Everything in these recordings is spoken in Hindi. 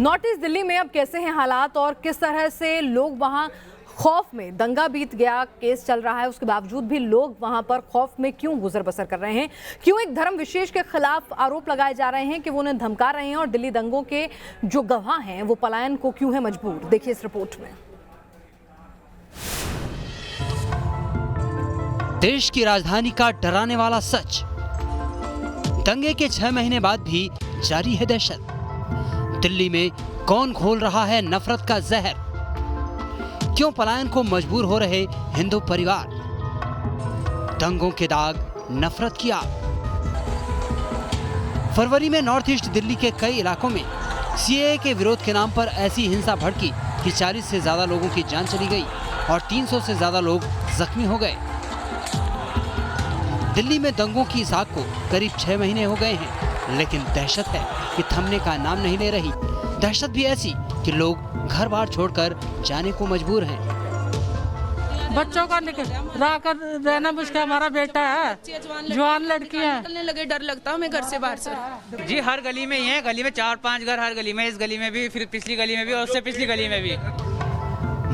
नॉर्थ ईस्ट दिल्ली में अब कैसे हैं हालात और किस तरह से लोग वहां खौफ में, दंगा बीत गया, केस चल रहा है, उसके बावजूद भी लोग वहां पर खौफ में क्यों गुजर बसर कर रहे हैं? क्यों एक धर्म विशेष के खिलाफ आरोप लगाए जा रहे हैं कि वो उन्हें धमका रहे हैं और दिल्ली दंगों के जो गवाह हैं वो पलायन को क्यों है मजबूर? देखिए इस रिपोर्ट में। देश की राजधानी का डराने वाला सच। दंगे के 6 महीने बाद भी जारी है दहशत। दिल्ली में कौन घोल रहा है नफरत का जहर? क्यों पलायन को मजबूर हो रहे हिंदू परिवार? दंगों के दाग, नफरत की आग। फरवरी में नॉर्थ ईस्ट दिल्ली के कई इलाकों में सीएए के विरोध के नाम पर ऐसी हिंसा भड़की कि 40 से ज्यादा लोगों की जान चली गई और 300 से ज्यादा लोग जख्मी हो गए। दिल्ली में दंगों की इस आग को करीब 6 महीने हो गए हैं, लेकिन दहशत है कि थमने का नाम नहीं ले रही। दहशत भी ऐसी कि लोग घर बार छोड़कर जाने को मजबूर हैं। बच्चों का रहकर रहना मुश्किल। हमारा बेटा है, जवान लड़की है। निकलने लगे डर लगता है हमें घर से बाहर से। जी हर गली में ही है, गली में 4-5 घर, हर गली में, इस गली में भी, फिर पिछली गली में भी और उससे पिछली गली में भी।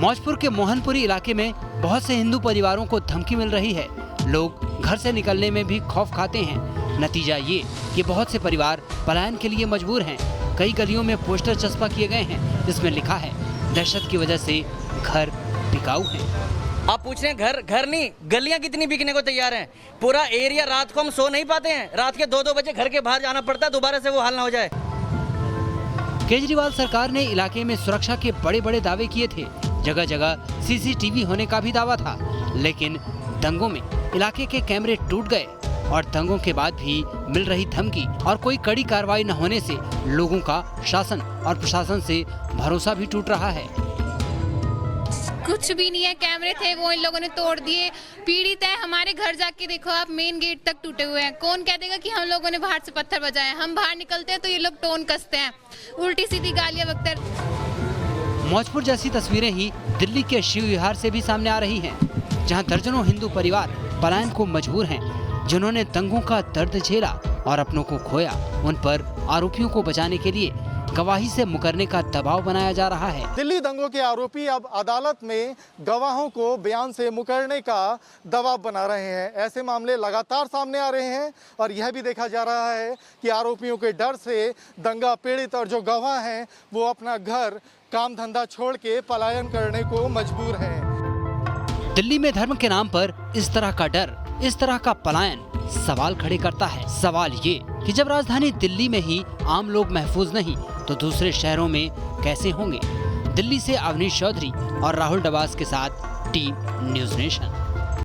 मौजपुर के मोहनपुरी इलाके में बहुत से हिंदू परिवारों को धमकी मिल रही है। लोग घर से निकलने में भी खौफ खाते हैं। नतीजा ये कि बहुत से परिवार पलायन के लिए मजबूर हैं। कई गलियों में पोस्टर चस्पा किए गए हैं जिसमें लिखा है, दहशत की वजह से घर बिकाऊ हैं। आप पूछ रहे हैं घर नहीं, गलियां कितनी बिकने को तैयार हैं। पूरा एरिया, रात को हम सो नहीं पाते हैं। रात के 2-2 बजे घर के बाहर जाना पड़ता है, दोबारा से वो हाल ना हो जाए। केजरीवाल सरकार ने इलाके में सुरक्षा के बड़े बड़े दावे किए थे। जगह जगह सीसीटीवी होने का भी दावा था, लेकिन दंगों में इलाके के कैमरे टूट गए और दंगों के बाद भी मिल रही धमकी और कोई कड़ी कार्रवाई न होने से लोगों का शासन और प्रशासन से भरोसा भी टूट रहा है। कुछ भी नहीं है, कैमरे थे वो इन लोगों ने तोड़ दिए। पीड़ित है, हमारे घर जाके देखो आप, मेन गेट तक टूटे हुए हैं। कौन कह देगा कि हम लोगों ने बाहर से पत्थर बजाए? हम बाहर निकलते हैं तो ये लोग टोन कसते हैं, उल्टी सीधी गालियां बकते हैं। मौजपुर जैसी तस्वीरें ही दिल्ली के शिव विहार से भी सामने आ रही हैं, जहां दर्जनों हिंदू परिवार पलायन को मजबूर हैं। जिन्होंने दंगों का दर्द झेला और अपनों को खोया, उन पर आरोपियों को बचाने के लिए गवाही से मुकरने का दबाव बनाया जा रहा है। दिल्ली दंगों के आरोपी अब अदालत में गवाहों को बयान से मुकरने का दबाव बना रहे हैं। ऐसे मामले लगातार सामने आ रहे हैं और यह भी देखा जा रहा है कि आरोपियों के डर से दंगा पीड़ित और जो गवाह हैं वो अपना घर, काम धंधा छोड़ के पलायन करने को मजबूर हैं। दिल्ली में धर्म के नाम पर इस तरह का डर, इस तरह का पलायन सवाल खड़े करता है। सवाल ये कि जब राजधानी दिल्ली में ही आम लोग महफूज नहीं तो दूसरे शहरों में कैसे होंगे? दिल्ली से अवनीश चौधरी और राहुल डबास के साथ टीम न्यूज़ नेशन।